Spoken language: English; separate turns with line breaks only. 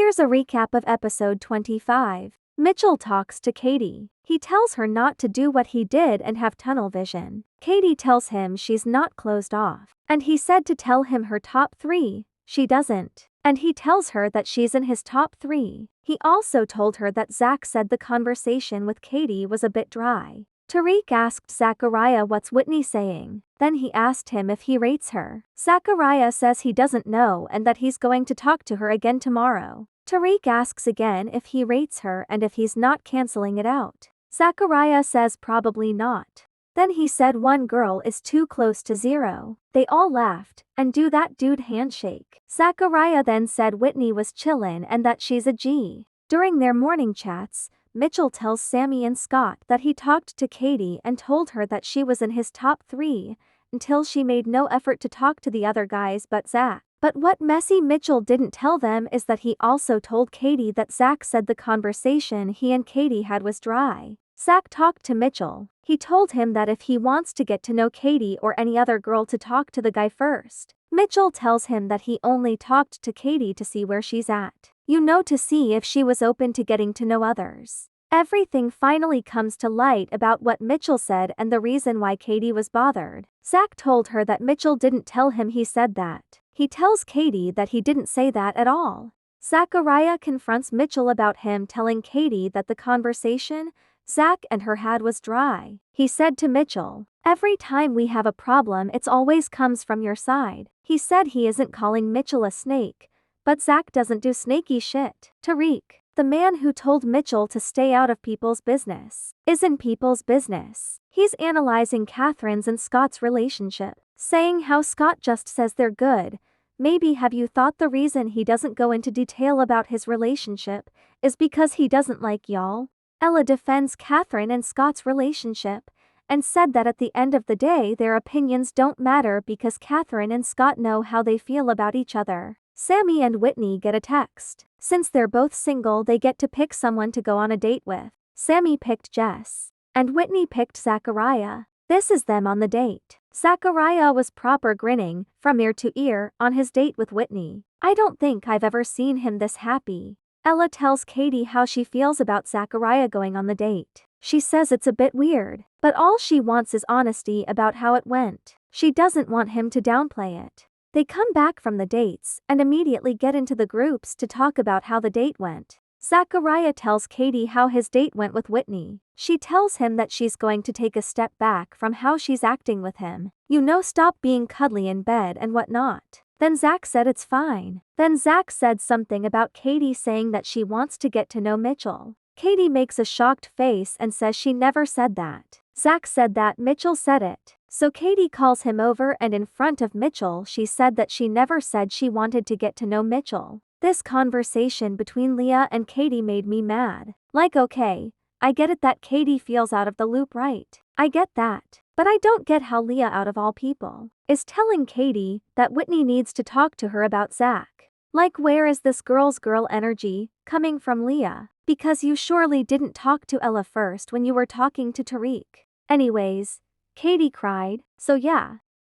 Here's a recap of episode 25. Mitchell talks to Katie. He tells her not to do what he did and have tunnel vision. Katie tells him she's not closed off. And he said to tell him her top 3. She doesn't. And he tells her that she's in his top 3. He also told her that Zach said the conversation with Katie was a bit dry. Tariq asked Zachariah what's Whitney saying. Then he asked him if he rates her. Zachariah says he doesn't know and that he's going to talk to her again tomorrow. Tariq asks again if he rates her and if he's not canceling it out. Zachariah says probably not. Then he said one girl is too close to 0. They all laughed, and do that dude handshake. Zachariah then said Whitney was chillin' and that she's a G. During their morning chats, Mitchell tells Sammy and Scott that he talked to Katie and told her that she was in his top 3, until she made no effort to talk to the other guys but Zach. But what messy Mitchell didn't tell them is that he also told Katie that Zach said the conversation he and Katie had was dry. Zach talked to Mitchell. He told him that if he wants to get to know Katie or any other girl to talk to the guy first. Mitchell tells him that he only talked to Katie to see where she's at. To see if she was open to getting to know others. Everything finally comes to light about what Mitchell said and the reason why Katie was bothered. Zach told her that Mitchell didn't tell him he said that. He tells Katie that he didn't say that at all. Zachariah confronts Mitchell about him telling Katie that the conversation Zach and her had was dry. He said to Mitchell, "Every time we have a problem it's always comes from your side." He said he isn't calling Mitchell a snake, but Zach doesn't do snaky shit. Tariq, the man who told Mitchell to stay out of people's business, is in people's business. He's analyzing Catherine's and Scott's relationship, saying how Scott just says they're good. Maybe have you thought the reason he doesn't go into detail about his relationship is because he doesn't like y'all? Ella defends Catherine and Scott's relationship, and said that at the end of the day their opinions don't matter because Catherine and Scott know how they feel about each other. Sammy and Whitney get a text. Since they're both single they get to pick someone to go on a date with. Sammy picked Jess. And Whitney picked Zachariah. This is them on the date. Zachariah was proper grinning, from ear to ear, on his date with Whitney. I don't think I've ever seen him this happy. Ella tells Katie how she feels about Zachariah going on the date. She says it's a bit weird, but all she wants is honesty about how it went. She doesn't want him to downplay it. They come back from the dates and immediately get into the groups to talk about how the date went. Zachariah tells Katie how his date went with Whitney. She tells him that she's going to take a step back from how she's acting with him. Stop being cuddly in bed and whatnot. Then Zach said it's fine. Then Zach said something about Katie saying that she wants to get to know Mitchell. Katie makes a shocked face and says she never said that. Zach said that Mitchell said it. So Katie calls him over and in front of Mitchell she said that she never said she wanted to get to know Mitchell. This conversation between Leah and Katie made me mad. Okay, I get it that Katie feels out of the loop, right? I get that. But I don't get how Leah, out of all people, is telling Katie that Whitney needs to talk to her about Zach. Where is this girl energy coming from, Leah? Because you surely didn't talk to Ella first when you were talking to Tariq. Anyways, Katie cried, so yeah,